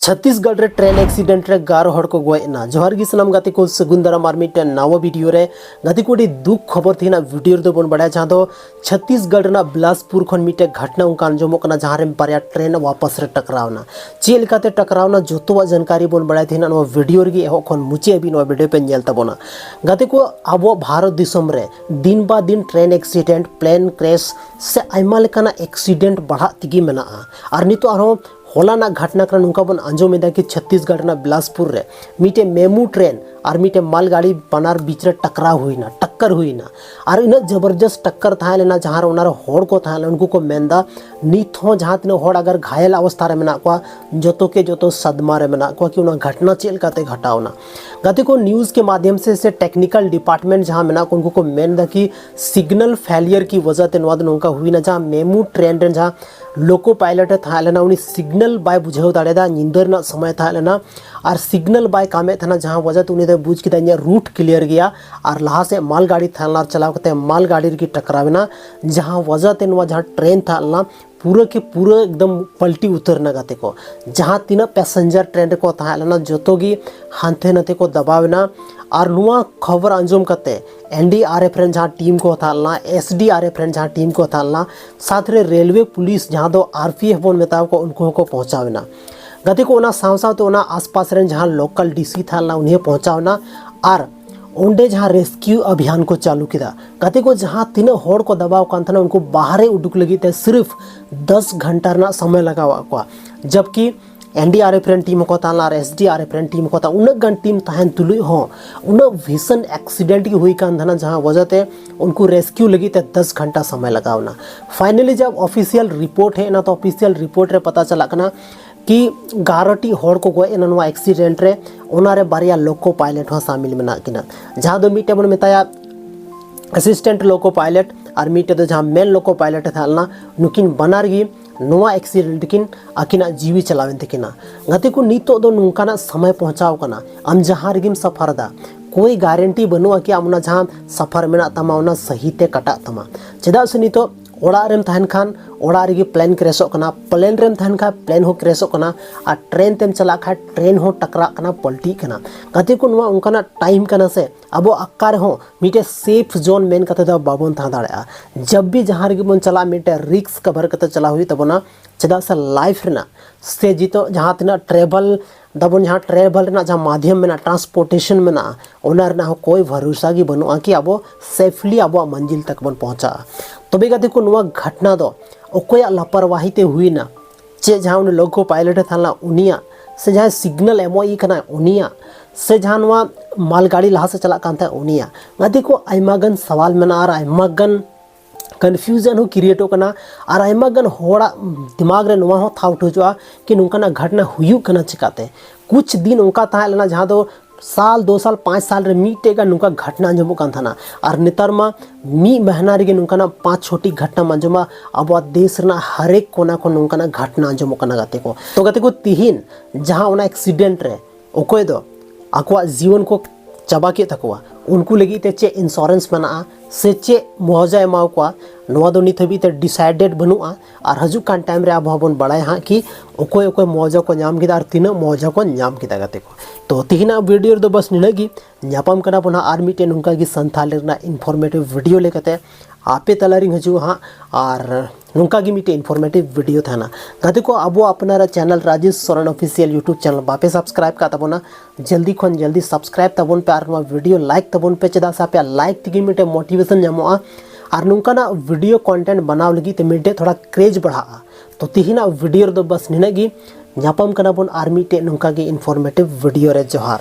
छत्तीसगढ़ रे train accident रे 11 हड़ को गोयना जोहार गी सनम गाते को सगुन दाराम आर मिटे नावा वीडियो रे गाते को दुख खबर थी ना वीडियो दो बन बड़ा जहां दो छत्तीसगढ़ ना बिलासपुर खन मिटे घटना उनका अंजमो कना जहां रे पारिया ट्रेन वापस रे टकरावना चेल काते टकरावना जोतोवा जानकारी बन बड़ा थी ना नो वीडियो रे एहो खन मुचे भी नो वीडियो पे नेल तबोना गाते को अब भारत दिसम रे दिन बा दिन ट्रेन एक्सीडेंट प्लेन क्रैश से आइमा लेकाना एक्सीडेंट बढ़ा तिगी मेना आर नितो आरो होलाना घटना कर नुका बन अंजोमेदा कि छत्तीसगढ़ ना बिलासपुर रे मिटे मेमू ट्रेन और मिटे मालगाड़ी बनार बीच रे टकराव हुईना टक्कर हुईना और इन जबरदस्त टक्कर था लेना जहां उनार होड़ को था उनको को मेंदा नित हो जहां तीन होड़ अगर घायल अवस्था रे मेना को जोतो के जोतो सदमा रे मेना को कि उना घटना चेल काते घटावना गति को न्यूज़ के माध्यम से टेक्निकल डिपार्टमेंट जहां मेना को उनको को मेंदा कि सिग्नल फेलियर की वजह ते नवाद उनका हुई ना जहां मेमू ट्रेन रे जहां लोको पायलट था लेना उनी सिग्नल बाय बुझाव दाड़ेदा निंदर ना समय था लेना और सिग्नल बाय कामे था जहां वजह तो उनी बुझ के रूट क्लियर गया और लहा से मालगाड़ी था चलाव करते मालगाड़ी की टकरावेना जहां वजह ते जहां ट्रेन था पूरा के पूरा एकदम पलटी उतरना गाते को जहां तीन पैसेंजर ट्रेन को था जोतो गी हांते नते को दबावेना और नुआ खबर अंजम करते NDRF रेन जहां टीम को थालना SDRF रेन जहां टीम को थालना साथ रे रेलवे पुलिस जहां दो RPF बोन मेताव को उनको को पहुंचावेना गति को ओना साव साव तो ओना आसपास रेन जहां लोकल DC थालना उन्हें पहुंचावना और ओंडे जहां रेस्क्यू अभियान को चालू किया गति को जहां तीन होड़ को दबाव कान था उनको बाहर उडुक लगी थे सिर्फ 10 घंटा ना समय लगा हुआ जबकि NDRF रेन टीम को ताला और SDRF रेन टीम को ता उन गन टीम तहन तुलुई हो उन भीषण एक्सीडेंट की हुई कान धना जहां वजह ते उनको रेस्क्यू लगी ते 10 घंटा समय लगावना फाइनली जब ऑफिशियल रिपोर्ट है ना तो ऑफिशियल रिपोर्ट रे पता चला कना कि 11टी होड़ को गोय नवा एक्सीडेंट रे ओनारे बारिया लोको पायलट हो शामिल मेना किना जहां दो मिटे बन मेताया असिस्टेंट लोको पायलट और मिटे तो जहां मेन लोको पायलट थालना नुकिन बनार गी नोआ एक्सीडेंट किन आकिना जीवी चलावेन तकिना गति को नितो दो नुकाना समय पहुंचाव कना आम जहां रिगिम सफर दा कोई गारंटी बनुआ कि आमना जहां सफर मेना तमा उना सही ते कटा तमा चेदा से नितो ओड़ा रेम तहन खान ओड़ा रेगी प्लेन क्रैशो कना प्लेन रेम तहन खा प्लेन हो क्रैशो कना और ट्रेन तेम चला खा ट्रेन हो टकरा कना पलटी कना गति को नुआ उनका टाइम कना से अब अक्कार हो मिटे सेफ जोन मेन कते दा बाबन था दाड़ा जब भी जहां रेगी बन चला मिटे रिक्स कवर कते चला हुई तबना चेदा से लाइफ रेना से जितो जहां तना ट्रेवल दबन जहां ट्रेवल रेना जहां माध्यम में ना ट्रांसपोर्टेशन में ना ओनर ना कोई भरोसा की बनुआ कि अब सेफली अब मंजिल तक बन पहुंचा तबे गति को नुआ घटना दो ओकोया लापरवाही ते हुई ना चे जहां उन लोगो पायलट थाला उनिया से जहां सिग्नल एमओई कना उनिया से जहां नुआ मालगाड़ी लहा से चला कान था उनिया गति को आइमागन सवाल में ना आइमागन कन्फ्यूजन हो क्रिएट होना और आइमागन होड़ा दिमाग रे नुआ हो था उठा कि नुकाना घटना हुई कना चिकाते कुछ दिन उनका था लेना जहां दो साल 2 साल 5 साल रे मीटेगा नुका घटना अंजमो कान थाना और नितर मा मी महीना रे नुकाना 5 छोटी घटना मंजमा अब देश रे हर एक कोना को नुकाना घटना अंजमो कना गते को तिहिन जहां उना एक्सीडेंट रे ओकोय दो आकवा जीवन को चाबा के तकवा उनको लगी ते चे इंश्योरेंस मना से चे मुआवजा एमाव को नवा दो नित हबी ते डिसाइडेड बनुआ और हजू कान टाइम रे अब हबन बड़ाय हां कि ओकोय ओकोय मुआवजा को नाम किदा और तीना मुआवजा को नाम किदा गते को तो तिहिना वीडियो दो बस निनगी न्यापम कना पुनः आर मिटे नुका की संथाल रेना इन्फॉर्मेटिव वीडियो लेकते आपे तलारिंग हजू हाँ और नुका की मिटे इन्फॉर्मेटिव वीडियो था ना गति को अब अपना channel Rajesh Soren official YouTube channel बापे सब्सक्राइब का तबोना जल्दी खन जल्दी सब्सक्राइब तबोन पे और वीडियो लाइक तबोन पे चेदा सा पे लाइक तगी मिटे मोटिवेशन नामोआ और नुकाना वीडियो कंटेंट बनाव लगी ते मिटे थोड़ा क्रेज बढ़ा तो तिहिना वीडियो दो बस निनगी न्यापम कना बोन आर मिटे नुका की इन्फॉर्मेटिव वीडियो रे जोहार।